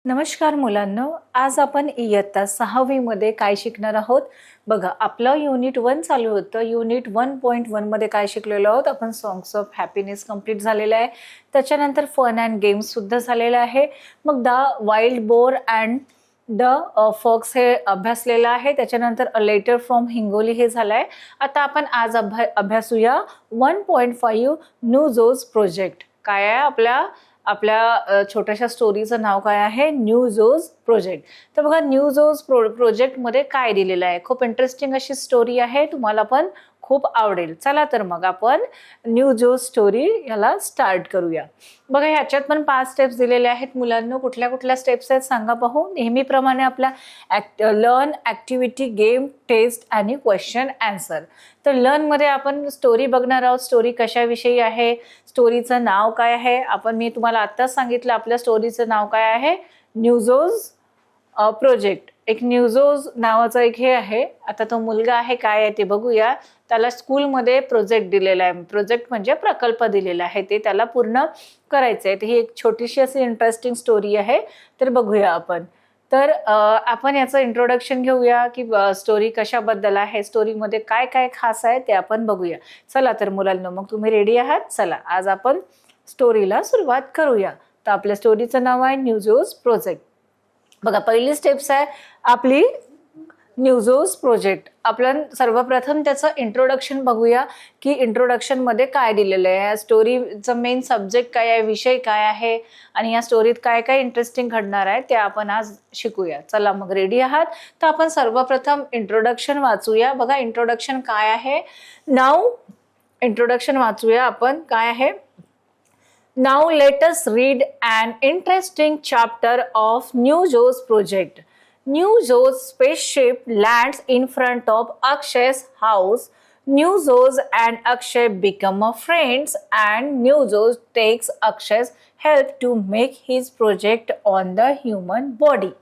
नमस्कार मुलांनो, आज आपण इयत्ता 6वी मध्ये काय शिकणार आहोत? बघा, आपलं युनिट 1 चालू होतं. युनिट 1.1 मध्ये काय शिकलेलो आहोत आपण? सॉंग्स ऑफ हॅपीनेस कंप्लीट झालेलं आहे. त्याच्यानंतर फन अँड गेम्स सुद्धा झालेलं आहे. मग the wild boar and the fox हे अभ्यासलेलं आहे. त्याच्यानंतर अ लेटर फ्रॉम हिंगोली हे झालंय. आता आपण आज अभ्यासूया 1.5 न्यू जोज प्रोजेक्ट. काय आहे आपल्या छोट्याशा स्टोरीचं नाव काय आहे? Navjo's project. तर बघा, न्यू जोज प्रोजेक्टमध्ये काय दिलेलं आहे? खूप इंटरेस्टिंग अशी स्टोरी आहे, तुम्हाला पण खूप आवडेल. चला तर मग आपण न्यू जोज स्टोरी याला स्टार्ट करूया. बघा, ह्याच्यात पण 5 स्टेप्स दिलेले आहेत मुलांना. कुठल्या कुठल्या स्टेप्स आहेत सांगा पाहू. नेहमीप्रमाणे आपल्या लर्न, ॲक्टिव्हिटी, गेम, टेस्ट आणि क्वेश्चन आन्सर. तर लर्नमध्ये आपण स्टोरी बघणार आहोत. स्टोरी कशाविषयी आहे, स्टोरीचं नाव काय आहे? मी तुम्हाला आत्ताच सांगितलं आपल्या स्टोरीचं नाव काय आहे? Navjo's project. एक न्यूजोज नावाचा एक हे आहे. आता तो मुलगा आहे, काय आहे ते बघूया. त्याला स्कूलमध्ये प्रोजेक्ट दिलेला आहे. प्रोजेक्ट म्हणजे प्रकल्प दिलेला आहे, ते त्याला पूर्ण करायचं आहे. ही एक छोटीशी अशी इंटरेस्टिंग स्टोरी आहे. तर बघूया आपण. तर आपण याचं इंट्रोडक्शन घेऊया की स्टोरी कशाबद्दल आहे, स्टोरीमध्ये काय काय खास आहे ते आपण बघूया. चला तर मुलांनो, मग तुम्ही रेडी आहात? चला, आज आपण स्टोरीला सुरुवात करूया. तर आपल्या स्टोरीचं नाव आहे न्यू जोज प्रोजेक्ट. बघा, पहिली स्टेप्स आहे आपली न्यू जोज प्रोजेक्ट. आपण सर्वप्रथम त्याचं इंट्रोडक्शन बघूया की इंट्रोडक्शनमध्ये काय दिलेलं आहे, या स्टोरीचं मेन सब्जेक्ट काय आहे, विषय काय आहे आणि या स्टोरीत काय काय इंटरेस्टिंग घडणार आहे ते आपण आज शिकूया. चला मग, रेडी आहात? तर आपण सर्वप्रथम इंट्रोडक्शन वाचूया. बघा, इंट्रोडक्शन काय आहे. नाव इंट्रोडक्शन वाचूया आपण. काय आहे? Now let us read an interesting chapter of New Joe's project. New Joe's spaceship lands in front of Akshay's house. New Joe and Akshay become friends, and New Joe takes Akshay's help to make his project on the human body.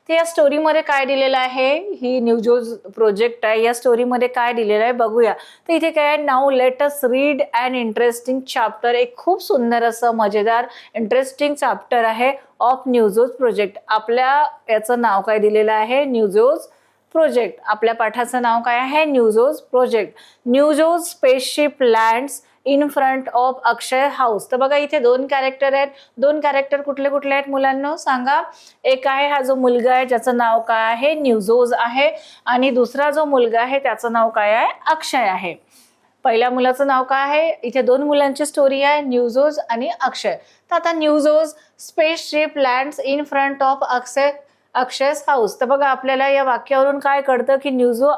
तर या स्टोरीमध्ये काय दिलेलं आहे? ही new जोज project आहे. या स्टोरीमध्ये काय दिलेलं आहे बघूया. तर इथे काय आहे? Now let us read an interesting chapter. एक खूप सुंदर असं मजेदार इंटरेस्टिंग चॅप्टर आहे ऑफ न्यू जोज प्रोजेक्ट. आपल्या याचं नाव काय दिलेलं आहे? Navjo's project. आपल्या पाठाचं नाव काय आहे? Navjo's project. Navjo's spaceship lands in front of Akshay house. तर बघा, इथे 2 कॅरेक्टर आहेत. 2 कॅरेक्टर कुठले कुठले आहेत मुलांना सांगा. एक आहे हा जो मुलगा आहे ज्याचं नाव काय आहे? न्यू जोज आहे. आणि दुसरा जो मुलगा आहे त्याचं नाव काय आहे? अक्षय आहे. पहिल्या मुलाचं नाव काय आहे? इथे 2 मुलांची स्टोरी आहे, न्यू जोज आणि अक्षय. तर आता Navjo's spaceship lands in front of Akshay's house. तर बघा, आपल्याला या वाक्यावरून काय कळतं की न्यू जो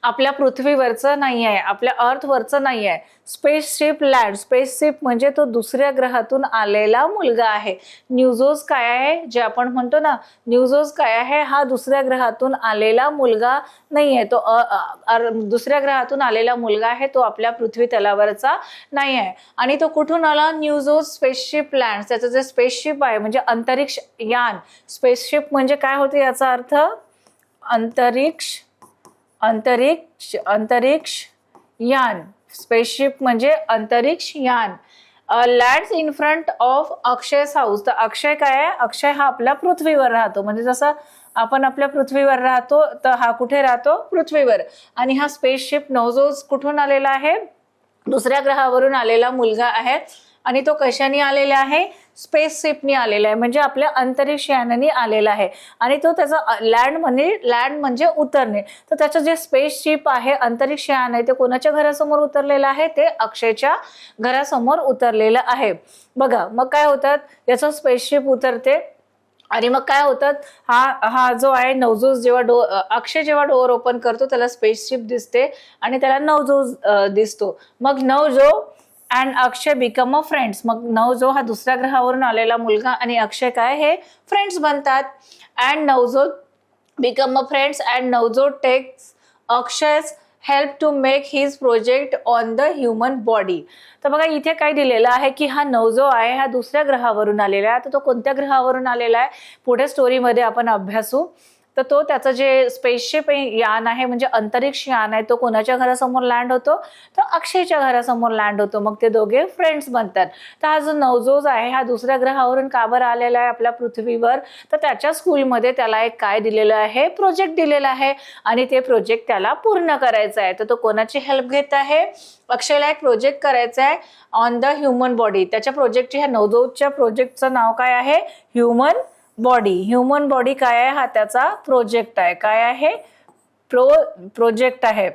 आपल्या पृथ्वीवरचं नाही आहे, आपल्या अर्थवरचं नाही आहे. स्पेसशिप लँड, स्पेसशिप म्हणजे तो दुसऱ्या ग्रहातून आलेला मुलगा आहे. न्यूजोज काय आहे? जे आपण म्हणतो ना, न्यूजोज काय आहे? हा दुसऱ्या ग्रहातून आलेला मुलगा नाही आहे. तो दुसऱ्या ग्रहातून आलेला मुलगा आहे, तो आपल्या पृथ्वी तलावरचा नाही आहे. आणि तो कुठून आला? न्यूजोज स्पेसशिप लँड. त्याचं जे स्पेसशिप आहे म्हणजे अंतरिक्ष यान. स्पेसशिप म्हणजे काय होते याचा अर्थ? अंतरिक्ष यान. स्पेसशिप म्हणजे अंतरिक्ष यान. Lands in front of Akshay's house. तर अक्षय काय आहे? अक्षय हा आपल्या पृथ्वीवर राहतो. म्हणजे जसं आपण आपल्या पृथ्वीवर राहतो, तर हा कुठे राहतो? पृथ्वीवर. आणि हा स्पेसशिप नवजोज कुठून आलेला आहे? दुसऱ्या ग्रहावरून आलेला मुलगा आहे. आणि तो कशाने आलेला आहे? स्पेसशिपनी आलेला आहे, म्हणजे आपल्या अंतरिक्ष यानाने आलेला आहे. आणि तो त्याचा लँड म्हणजे उतरणे. तर त्याचं जे स्पेसशिप आहे, अंतरिक्ष यान आहे, ते कोणाच्या घरासमोर उतरलेलं आहे? ते अक्षयच्या घरासमोर उतरलेलं आहे. बघा, मग काय होतात? याचं स्पेसशिप उतरते आणि मग काय होतात? हा जो आहे नवजोज, जेव्हा अक्षय जेव्हा डोअर ओपन करतो त्याला स्पेसशिप दिसते आणि त्याला नवजोज दिसतो. मग Navjo and Akshay become a friends. मग नवजो हा दुसऱ्या ग्रहावरून आलेला मुलगा आणि अक्षय काय हे फ्रेंड्स बनतात. And Navjo become a friends and Navjo takes Akshay's help to make his project on the human body. तर बघा, इथे काय दिलेलं आहे की हा नवजो आहे हा दुसऱ्या ग्रहावरून आलेला आहे. तर तो कोणत्या ग्रहावरून आलेला आहे पुढे स्टोरीमध्ये आपण अभ्यासू. तर तो त्याचं जे स्पेसशिप यान आहे म्हणजे अंतरिक्ष यान आहे तो कोणाच्या घरासमोर लँड होतो, तर अक्षयच्या घरासमोर लँड होतो. मग ते दोघे फ्रेंड्स बनतात. तर हा जो नवजोत आहे हा दुसऱ्या ग्रहावरून का बरं आलेला आहे आपल्या पृथ्वीवर, तर त्याच्या स्कूलमध्ये त्याला एक काय दिलेलं आहे, प्रोजेक्ट दिलेला आहे आणि ते प्रोजेक्ट त्याला पूर्ण करायचं आहे. तर तो कोणाची हेल्प घेत आहे, अक्षयला एक प्रोजेक्ट करायचा आहे ऑन द ह्युमन बॉडी. त्याच्या प्रोजेक्टची, ह्या नवजोतच्या प्रोजेक्टचं नाव काय आहे, ह्युमन बॉडी. ह्युमन बॉडी काय आहे, हा त्याचा प्रोजेक्ट आहे. काय आहे, प्रोजेक्ट आहे.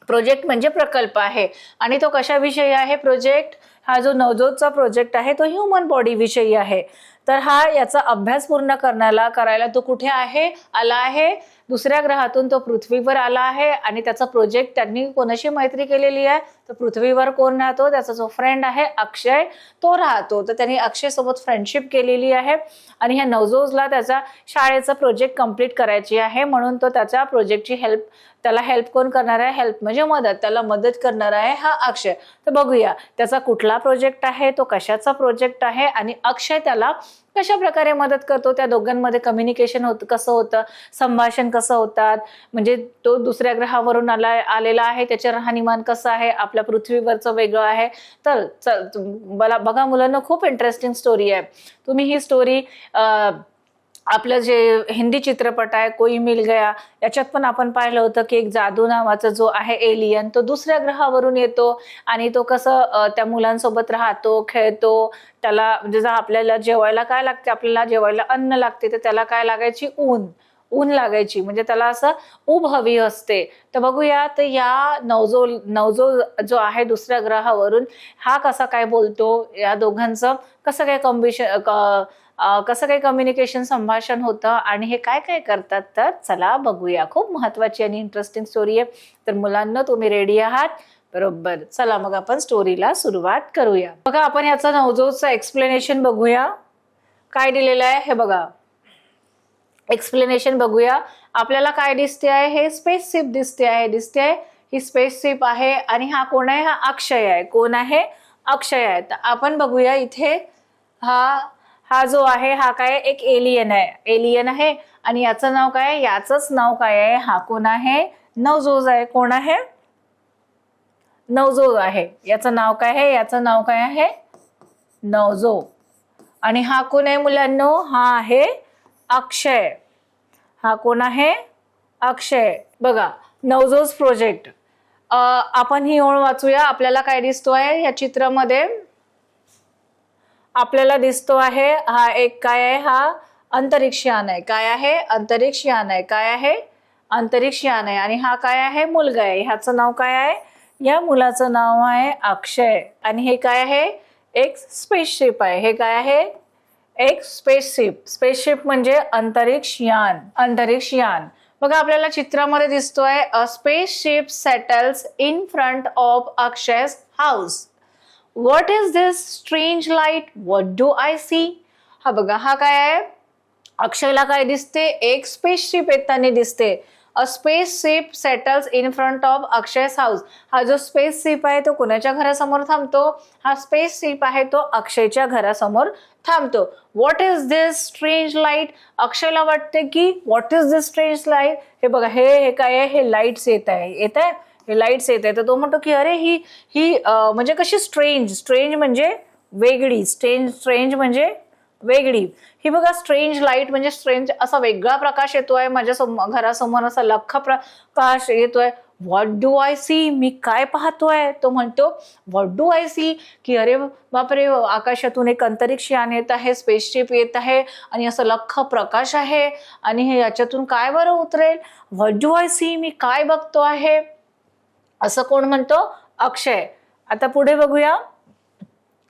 प्रोजेक्ट म्हणजे प्रकल्प आहे. आणि तो कशाविषयी आहे प्रोजेक्ट, हा जो नवजोतचा प्रोजेक्ट आहे तो ह्युमन बॉडी विषयी आहे. तर हा याचा अभ्यास पूर्ण करायला तो कुठे आहे, आला आहे, दुसऱ्या ग्रहातून तो पृथ्वीवर आला आहे. आणि त्याचा प्रोजेक्ट त्यांनी कोणाशी मैत्री केलेली आहे, तर पृथ्वीवर कोण राहतो, त्याचा जो फ्रेंड आहे अक्षय तो राहतो. तर त्यांनी अक्षय सोबत फ्रेंडशिप केलेली आहे आणि ह्या नवजोतला त्याचा शाळेचा प्रोजेक्ट कंप्लीट करायची आहे, म्हणून तो त्याच्या प्रोजेक्टची त्याला हेल्प कोण करणार आहे, हेल्प म्हणजे मदत, त्याला मदत करणार आहे हा अक्षय. तर बघूया त्याचा कुठला प्रोजेक्ट आहे, तो कशाचा प्रोजेक्ट आहे आणि अक्षय त्याला कशा प्रकारे मदत करतो, त्या दोघांमध्ये कम्युनिकेशन कसं होतं, संभाषण कसं होतात, म्हणजे तो दुसऱ्या ग्रहावरून आलेला आहे, त्याचे राहणीमान कसं आहे, आपल्या पृथ्वीवरचं वेगळं आहे. तर बघा मुलांना, खूप इंटरेस्टिंग स्टोरी आहे. तुम्ही ही स्टोरी आपलं जे हिंदी चित्रपट आहे कोई मिल गया, याच्यात पण आपण पाहिलं होतं की एक जादू नावाचा जो आहे एलियन, तो दुसऱ्या ग्रहावरून येतो आणि तो कसं त्या मुलांसोबत राहतो, खेळतो. त्याला म्हणजे आपल्याला जेवायला काय लागते, आपल्याला जेवायला अन्न लागते, तर त्याला काय लागायची, ऊन लागायची, म्हणजे त्याला असं ऊब हवी असते. तर बघूया, तर या नवजो जो आहे दुसऱ्या ग्रहावरून, हा कसा काय बोलतो, या दोघांचं कसं काय कम्युनिकेशन, संभाषण होतं आणि हे काय काय करतात. तर चला बघूया. खूप महत्वाची आणि इंटरेस्टिंग स्टोरी आहे. तर मुलांना, तुम्ही रेडी आहात, बरोबर. चला मग आपण स्टोरीला सुरुवात करूया. बघा, आपण याचं नवजोतचं एक्सप्लेनेशन बघूया. काय दिलेलं आहे हे बघा, एक्सप्लेनेशन बघूया. आपल्याला काय दिसते आहे, हे स्पेसशिप दिसते आहे. ही स्पेसशिप आहे आणि हा कोण आहे, हा अक्षय आहे. कोण आहे, अक्षय आहे. तर आपण बघूया इथे, हा जो आहे हा काय, एक एलियन आहे आणि याचं नाव काय, याचंच नाव काय आहे, हा कोण आहे, नवजोत आहे. कोण आहे, नवजोत आहे. याचं नाव काय आहे, याचं नाव काय आहे, नवजोत. आणि हा कोण आहे मुलांनो, हा आहे अक्षय. हा कोण आहे, अक्षय. बघा, नवजोत प्रोजेक्ट. आपण ही ओळ वाचूया. आपल्याला काय दिसतोय या चित्रामध्ये, आपल्याला दिसतो आहे हा एक काय आहे, हा अंतरिक्ष यान आहे. काय आहे, अंतरिक्ष यान आहे. काय आहे, अंतरिक्ष यान आहे. आणि हा काय आहे, मुलगा आहे. ह्याचं नाव काय आहे, या मुलाचं नाव आहे अक्षय. आणि हे काय आहे, एक स्पेसशिप आहे. हे काय आहे, एक स्पेसशिप म्हणजे अंतरिक्ष यान. बघा, आपल्याला चित्रामध्ये दिसतोय, a spaceship settles in front of Akshay's house. What is this strange light? What do I see? हा बघा, हा काय आहे, अक्षयला काय दिसते, एक स्पेसशिप येताना दिसते. A spaceship settles in front of Akshay's house. हा जो स्पेसशिप आहे तो कोणाच्या घरासमोर थांबतो, हा स्पेसशिप आहे तो अक्षयच्या घरासमोर थांबतो. What is this strange light, अक्षयला वाटते की what is this strange light, हे बघा, हे काय आहे, हे लाईट्स येत आहे, हे लाईट्स येत आहे. तर तो म्हणतो की अरे ही म्हणजे कशी स्ट्रेंज म्हणजे वेगळी, स्ट्रेंज म्हणजे वेगळी. ही बघा, स्ट्रेंज लाईट म्हणजे स्ट्रेंज, असा वेगळा प्रकाश येतोय माझ्या घरासमोर, असा लख्ख प्रकाश येतोय. व्हॉट डू आय सी, मी काय पाहतोय, तो म्हणतो व्हॉट डू आय सी, की अरे बापरे, आकाशातून एक अंतरिक्ष यान येत आहे, स्पेसशिप येत आहे आणि असं लख्ख प्रकाश आहे आणि हे याच्यातून काय बरं उतरेल. व्हॉट डू आय सी, मी काय बघतो आहे, असं कोण म्हणतो, अक्षय. आता पुढे बघूया,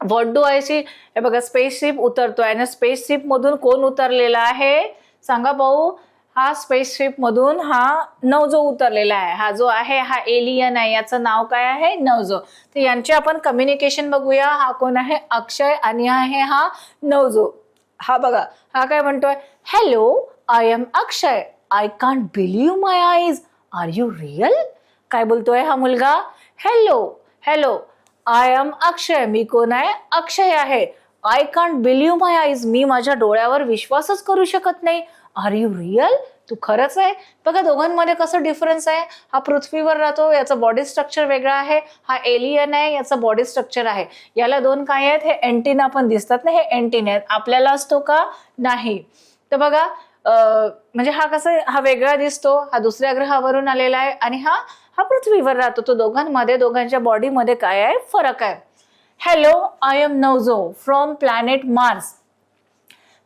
व्हॉट डू आय सी. हे बघा, स्पेसशिप उतरतोय आणि स्पेसशिप मधून कोण उतरलेला आहे, सांगा भाऊ. हा स्पेसशिप मधून हा नवजोत उतरलेला आहे. हा जो आहे हा एलियन आहे, याचं नाव काय आहे, नवजोत. तर यांचे आपण कम्युनिकेशन बघूया. हा कोण आहे, अक्षय, आणि आहे हा नवजोत. हा बघा, हा काय म्हणतोय, hello, I am Akshay, I can't believe my eyes, are you real. काय बोलतोय हा मुलगा, हॅलो, आय एम अक्षय, मी कोण आहे, अक्षय आहे. I can't believe my eyes, मी माझ्या डोळ्यावर विश्वासच करू शकत नाही. आर यू रिअल, तू खरंच आहे. बघा दोघांमध्ये कसं डिफरन्स आहे. हा पृथ्वीवर राहतो, याचं बॉडी स्ट्रक्चर वेगळं आहे. हा एलियन आहे, याचं बॉडी स्ट्रक्चर आहे. याला दोन काय आहेत, हे एंटिना पण दिसतात ना, हे एंटिना आहेत. आपल्याला असतो का? नाही. तर बघा म्हणजे हा कसं, हा वेगळा दिसतो, हा दुसऱ्या ग्रहावरून आलेला आहे आणि हा हा पृथ्वीवर राहतो. तो दोघांमध्ये, दोघांच्या बॉडीमध्ये काय आहे, फरक आहे. Hello, I am Navjo from planet Mars.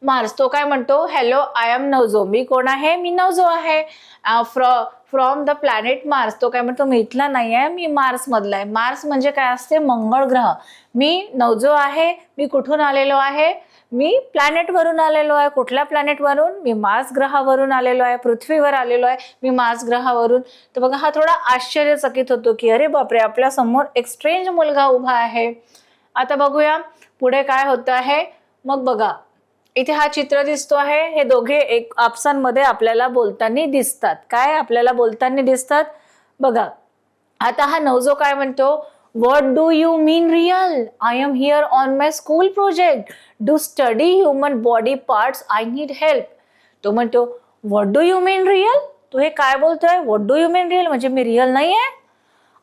Mars तो काय म्हणतो, हॅलो आय एम नवजो, मी कोण आहे, मी नवजो आहे. फ्रॉम द प्लॅनेट मार्स तो काय म्हणतो, मी इथला नाही आहे, मी मार्स मधला आहे. मार्स म्हणजे काय असते, मंगळ ग्रह. मी नवजो आहे, मी कुठून आलेलो आहे, मी प्लॅनेट वरून आलेलो आहे. कुठल्या प्लॅनेट वरून, मी मार्स ग्रहावरून आलेलो आहे. पृथ्वीवर आलेलो आहे मी मार्स ग्रहावरून. तर बघा हा थोडा आश्चर्यचकित होतो की अरे बापरे, आपल्या समोर एक स्ट्रेंज मुलगा उभा आहे. आता बघूया पुढे काय होतं आहे. मग बघा इथे हा चित्र दिसतो आहे, हे दोघे एक आपसांमध्ये आपल्याला बोलताना दिसतात. काय आपल्याला बोलताना दिसतात बघा. आता हा नवजो काय म्हणतो, what do you mean real, I am here on my school project, do study human body parts, I need help. तो म्हणतो what do you mean real, तू हे काय बोलतोय, what do you mean real म्हणजे मी रियल नाही आहे.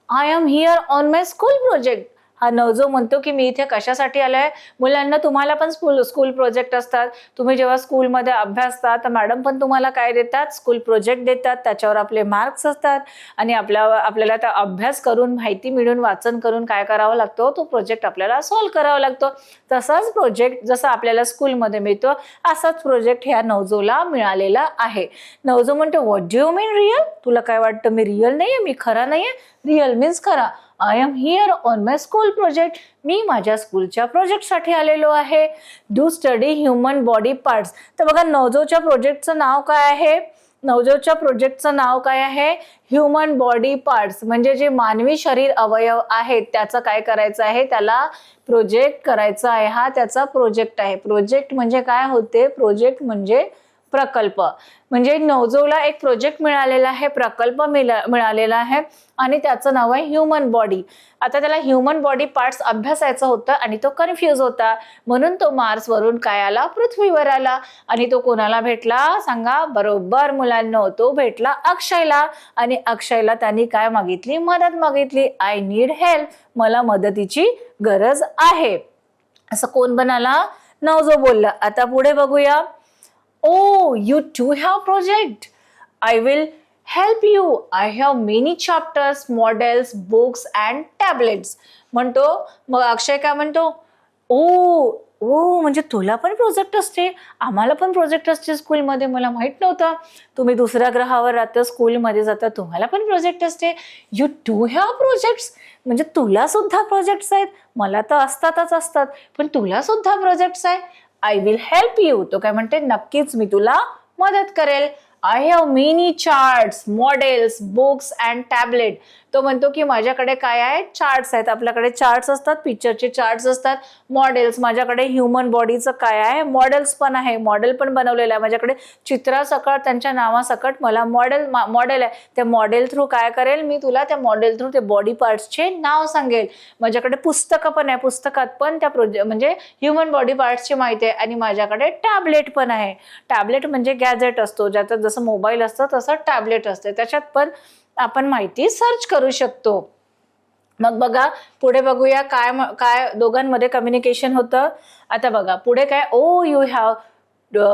I am here on my school project, हा नवजो म्हणतो की मी इथे कशासाठी आलोय. मुलांना तुम्हाला पण स्कूल प्रोजेक्ट असतात. तुम्ही जेव्हा स्कूलमध्ये अभ्यासता तर मॅडम पण तुम्हाला काय देतात, स्कूल प्रोजेक्ट देतात. त्याच्यावर आपले मार्क्स असतात आणि आपल्याला त्या अभ्यास करून, माहिती मिळून, वाचन करून काय करावं लागतो, तो प्रोजेक्ट आपल्याला सॉल्व्ह करावा लागतो. तसाच प्रोजेक्ट जसं आपल्याला स्कूलमध्ये मिळतो, असाच प्रोजेक्ट ह्या नवजोला मिळालेला आहे. नवजो म्हणतो what do you mean real, तुला काय वाटतं मी रियल नाहीये, मी खरा नाहीये. रियल मीन्स खरा. I am here on my school project, मी माझ्या स्कूलच्या प्रोजेक्टसाठी आलेलो आहे. Do study human body parts. तर बघा नवजोच्या प्रोजेक्टचं नाव काय आहे, नवजोच्या प्रोजेक्टचं नाव काय आहे, ह्युमन बॉडी पार्ट्स. म्हणजे जे मानवी शरीर अवयव आहेत त्याचं काय करायचं आहे, त्याला प्रोजेक्ट करायचा आहे. हा त्याचा प्रोजेक्ट आहे. प्रोजेक्ट म्हणजे काय होते, प्रोजेक्ट म्हणजे प्रकल्प. म्हणजे नवजोला एक प्रोजेक्ट मिळालेला आहे, प्रकल्प मिळालेला आहे आणि त्याचं नाव आहे ह्युमन बॉडी. आता त्याला ह्युमन बॉडी पार्ट्स अभ्यासायचं होतं आणि तो कन्फ्यूज होता, म्हणून तो मार्स वरून काय आला, पृथ्वीवर आला. आणि तो कोणाला भेटला सांगा, बरोबर मुलांनो, तो भेटला अक्षयला. आणि अक्षयला त्यांनी काय मागितली, मदत मागितली. आय नीड हेल्प, मला मदतीची गरज आहे, असं कोण म्हणाला, नवजो बोलला. आता पुढे बघूया. Oh, you too have project. I will help you. I have many chapters, models, books and tablets. म्हणतो मग अक्षय काय म्हणतो, ओ म्हणजे तुला पण प्रोजेक्ट असते, आम्हाला पण प्रोजेक्ट असते स्कूलमध्ये, मला माहित नव्हतं. तुम्ही दुसऱ्या ग्रहावर राहता, स्कूलमध्ये जाता, तुम्हाला पण प्रोजेक्ट असते. यू टू हॅव प्रोजेक्ट्स, म्हणजे तुला सुद्धा प्रोजेक्ट्स आहेत. मला तर असतात, पण तुला सुद्धा प्रोजेक्ट्स आहे. आय विल हेल्प यू, तो काय म्हणते, नक्कीच मी तुला मदत करेल. I have many charts, models, books and tablet. तो म्हणतो की माझ्याकडे काय आहे, चार्ट्स आहेत. आपल्याकडे चार्ट्स असतात, पिक्चरचे चार्ट्स असतात. मॉडेल्स, माझ्याकडे ह्युमन बॉडीचं काय आहे, मॉडेल्स पण आहे, मॉडेल पण बनवलेलं आहे. माझ्याकडे चित्रासकट, त्यांच्या नावासकट मला मॉडेल आहे. त्या मॉडेल थ्रू काय करेल मी, तुला त्या मॉडेल थ्रू ते बॉडी पार्ट्सचे नाव सांगेल. माझ्याकडे पुस्तकं पण आहे, पुस्तकात पण त्या म्हणजे ह्युमन बॉडी पार्ट्सची माहिती आहे. आणि माझ्याकडे टॅबलेट पण आहे. टॅबलेट म्हणजे गॅजेट असतो, ज्याच्यात जसं मोबाईल असतं तसं टॅबलेट असते, त्याच्यात पण आपण माहिती सर्च करू शकतो. मग बघा पुढे बघूया काय दोघांमध्ये कम्युनिकेशन होतं. आता बघा पुढे काय, oh you have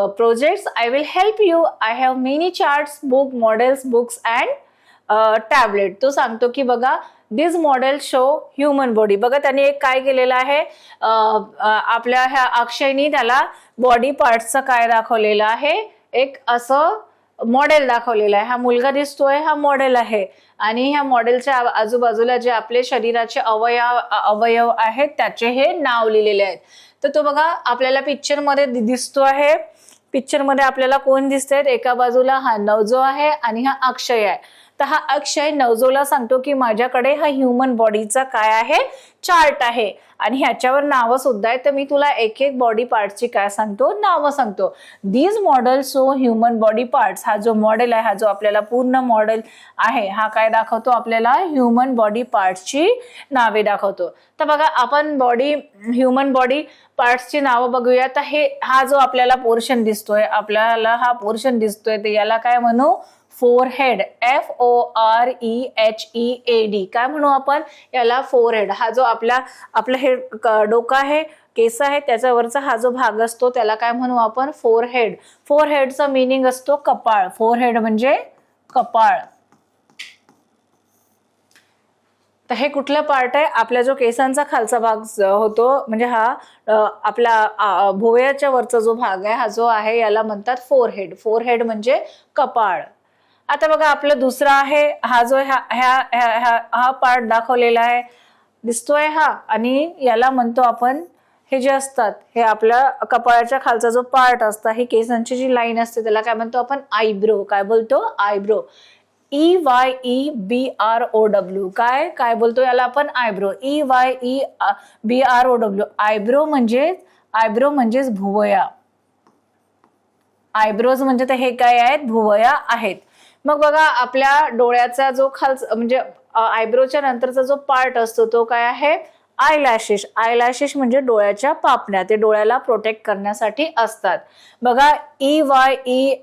projects, I will help you, I have many charts, book, models, books and tablet. तो सांगतो की बघा this model show human body. बघा त्यांनी एक काय केलेलं आहे, आपल्या ह्या अक्षयनी त्याला बॉडी पार्ट्सचं काय दाखवलेलं आहे, एक असं मॉडेल दाखवलेलं आहे. हा मुलगा दिसतोय, हा मॉडेल आहे. आणि ह्या मॉडेलच्या आजूबाजूला जे आपले शरीराचे अवयव आहेत त्याचे हे नाव लिहिलेले आहेत. तर तो बघा आपल्याला पिक्चरमध्ये दिसतो आहे. पिक्चरमध्ये आपल्याला कोण दिसतंय, एका बाजूला हा नवजो आहे आणि हा अक्षय आहे. तर हा अक्षय नवजोला सांगतो की माझ्याकडे हा ह्युमन बॉडीचा काय आहे, चार्ट आहे आणि ह्याच्यावर नावं सुद्धा आहे. तर मी तुला एक एक बॉडी पार्टची काय सांगतो, नावं सांगतो. These model so human body parts, हा जो मॉडेल आहे, हा जो आपल्याला पूर्ण मॉडेल आहे, हा काय दाखवतो आपल्याला, ह्युमन बॉडी पार्ट्सची नावे दाखवतो. तर बघा आपण ह्युमन बॉडी पार्ट्सची नावं बघूया. तर हा जो आपल्याला पोर्शन दिसतोय, आपल्याला हा पोर्शन दिसतोय, तर याला काय म्हणू, फोरहेड, FOREHEAD. काय म्हणू आपण याला, फोरहेड. हा जो आपलं हे डोकं आहे, केस आहे, त्याच्यावरचा हा जो भाग असतो त्याला काय म्हणू आपण, फोरहेड. फोरहेडचा मीनिंग असतो कपाळ. फोरहेड म्हणजे कपाळ. तर हे कुठला पार्ट आहे, आपला जो केसांचा खालचा भाग होतो, म्हणजे हा आपला भोवयाच्या वरचा जो भाग आहे, हा जो आहे याला म्हणतात फोरहेड. फोरहेड म्हणजे कपाळ. आता बघा आपलं दुसरा आहे, हा जो हा पार्ट दाखवलेला आहे दिसतोय हा, आणि याला म्हणतो आपण, हे जे असतात हे आपल्या कपाळाच्या खालचा जो पार्ट असता, ही केसांची जी लाईन असते त्याला काय म्हणतो आपण, आयब्रो. काय बोलतो, आयब्रो. EYEBROW. काय बोलतो याला आपण, आयब्रो. EYEBROW. आयब्रो म्हणजेच भुवया. आयब्रोज म्हणजे ते हे काय आहेत, भुवया आहेत. मग बघा आपल्या डोळ्याचा जो खालचा म्हणजे आयब्रोच्या नंतरचा जो पार्ट असतो तो काय आहे, आयलॅशेस. आयलॅशेस म्हणजे डोळ्याच्या पापण्या, ते डोळ्याला प्रोटेक्ट करण्यासाठी असतात. बघा EYELASHES.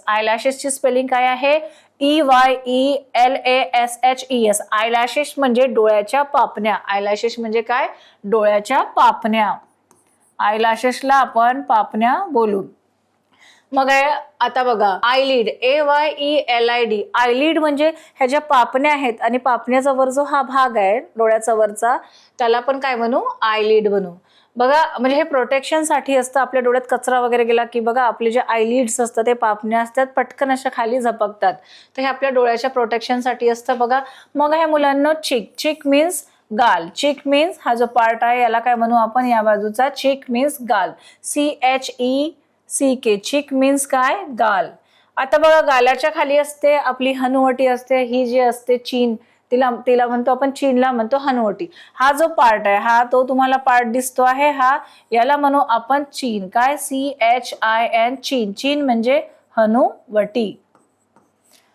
आयलॅशेसची स्पेलिंग काय आहे, EYELASHES. आयलॅशेस म्हणजे डोळ्याच्या पापण्या. आयलॅशेस म्हणजे काय, डोळ्याच्या पापण्या. आयलॅशेसला आपण पापण्या बोलू. मग आता बघा आयलिड, AYELID. आयलिड म्हणजे ह्या ज्या पापण्या आहेत, आणि पापण्याचा वर जो हा भाग आहे डोळ्याचा वरचा, त्याला पण काय म्हणू, आयलिड बनू. बघा म्हणजे हे प्रोटेक्शनसाठी असतं. आपल्या डोळ्यात कचरा वगैरे गेला की बघा आपले जे आयलिड्स असतात, ते पापण्या असतात, पटकन अशा खाली झपकतात. तर हे आपल्या डोळ्याच्या प्रोटेक्शनसाठी असतं बघा. मग हे मुलांना चिक मीन्स गाल. चिक मीन्स हा जो पार्ट आहे याला काय म्हणू आपण, या बाजूचा, चिक मीन्स गाल. CHECK. चिक मीन्स काय, गाल. आता बघा गालाच्या खाली असते आपली हनुवटी असते, ही जी असते चीन, तिला म्हणतो आपण, चीनला म्हणतो हनुवटी. हा जो पार्ट आहे, हा तो तुम्हाला पार्ट दिसतो आहे, हा याला म्हणू आपण चीन. काय, CHIN, चीन. चीन म्हणजे हनुवटी.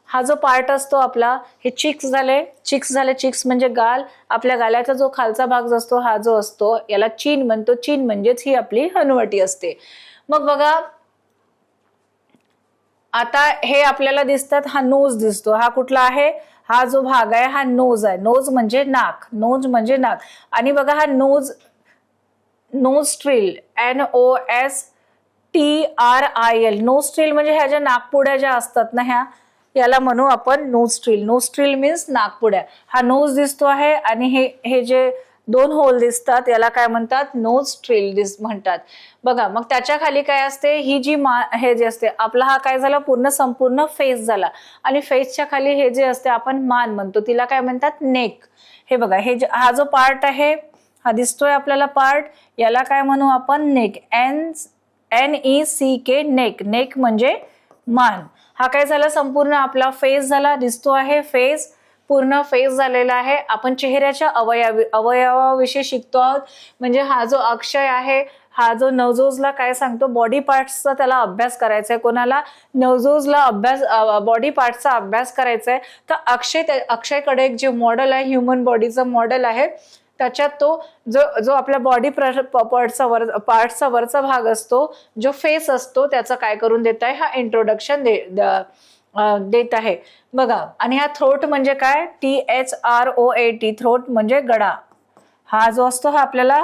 हा जो पार्ट असतो आपला, हे चिक्स झाले. चिक्स म्हणजे गाल. आपल्या गालाचा जो खालचा भाग असतो, हा जो असतो याला चीन म्हणतो. चीन म्हणजेच ही आपली हनुवटी असते. मग बघा आता हे आपल्याला दिसतात, हा नोज दिसतो. हा कुठला आहे, हा जो भाग आहे हा नोज आहे. नोज म्हणजे नाक. नोज म्हणजे नाक. आणि बघा हा नोज ट्रिल, NOSTRIL. नोज ट्रिल म्हणजे ह्या ज्या नाकपुड्या ज्या असतात ना, याला म्हणू आपण nostril. Nostril means नाकपुड्या. हा नोज दिसतो आहे, आणि हे जे दोन होल दिसतात याला काय म्हणतात, नोज ट्रिल म्हणतात. बघा मग त्याच्या खाली काय असते, ही जी हे जे असते आपला, हा काय झाला, संपूर्ण फेस झाला. आणि फेसच्या खाली हे जे असते आपण मान म्हणतो, तिला काय म्हणतात, नेक. हे बघा हा जो पार्ट आहे, हा दिसतोय आपल्याला पार्ट, याला काय म्हणू आपण, नेक. NECK. नेक. नेक म्हणजे मान. हा काय झाला, संपूर्ण आपला फेस झाला, दिसतो आहे फेस, पूर्ण फेस झालेला आहे. आपण चेहऱ्याच्या अवयवाविषयी शिकतो आहोत. म्हणजे हा जो अक्षय आहे, हा जो नवजोजला काय सांगतो, बॉडी पार्ट्सचा त्याला अभ्यास करायचा आहे. कोणाला, नवजोजला बॉडी पार्ट्सचा अभ्यास करायचा आहे. तर अक्षयकडे एक जे मॉडेल आहे, ह्युमन बॉडीचं मॉडेल आहे, त्याच्यात तो जो आपल्या बॉडी पार्टचा वरचा भाग असतो, जो फेस असतो, त्याचा काय करून देत आहे, हा इंट्रोडक्शन देत आहे. बघा, आणि हा थ्रोट म्हणजे काय, THROAT. थ्रोट म्हणजे गळा. हा जो असतो हा आपल्याला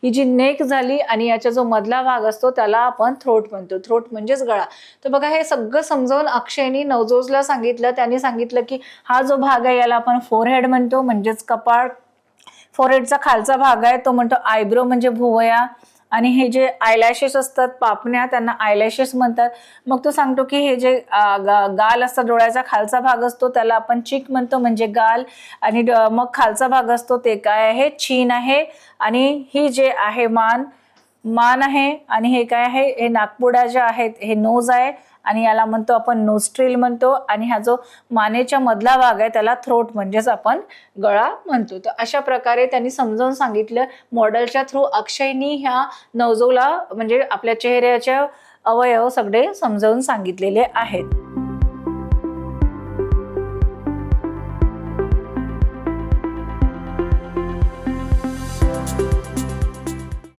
ही जी नेक झाली, आणि याचा जो मधला भाग असतो त्याला आपण थ्रोट म्हणतो. थ्रोट म्हणजेच गळा. तर बघा हे सगळं समजावून अक्षयनी नवजोजला सांगितलं. त्यांनी सांगितलं की हा जो भाग आहे याला आपण फोरहेड म्हणतो, म्हणजेच कपाळ. फोरहेडचा खालचा भाग आहे तो म्हणतो आयब्रो म्हणजे भुवया. आणि हे जे आयलॅशेस असतात, पापण्या, त्यांना आयलॅशेस म्हणतात. मग तो सांगतो की हे जे गाल असतात, डोळ्याचा खालचा भाग असतो त्याला आपण चिक म्हणतो, म्हणजे गाल. आणि मग खालचा भाग असतो ते काय आहे, चीन आहे. आणि ही जे आहे मान, मान आहे आणि हे काय आहे, हे नाकपुड्या ज्या आहेत हे नोज आहे आणि याला म्हणतो आपण नोस्ट्रिल म्हणतो आणि हा जो मानेच्या मधला भाग आहे त्याला थ्रोट म्हणजेच आपण गळा म्हणतो. तर अशा प्रकारे त्यांनी समजावून सांगितलं मॉडेलच्या थ्रू. अक्षयनी ह्या नवजोला म्हणजे आपल्या चेहऱ्याच्या अवयव सगळे समजावून सांगितलेले आहेत.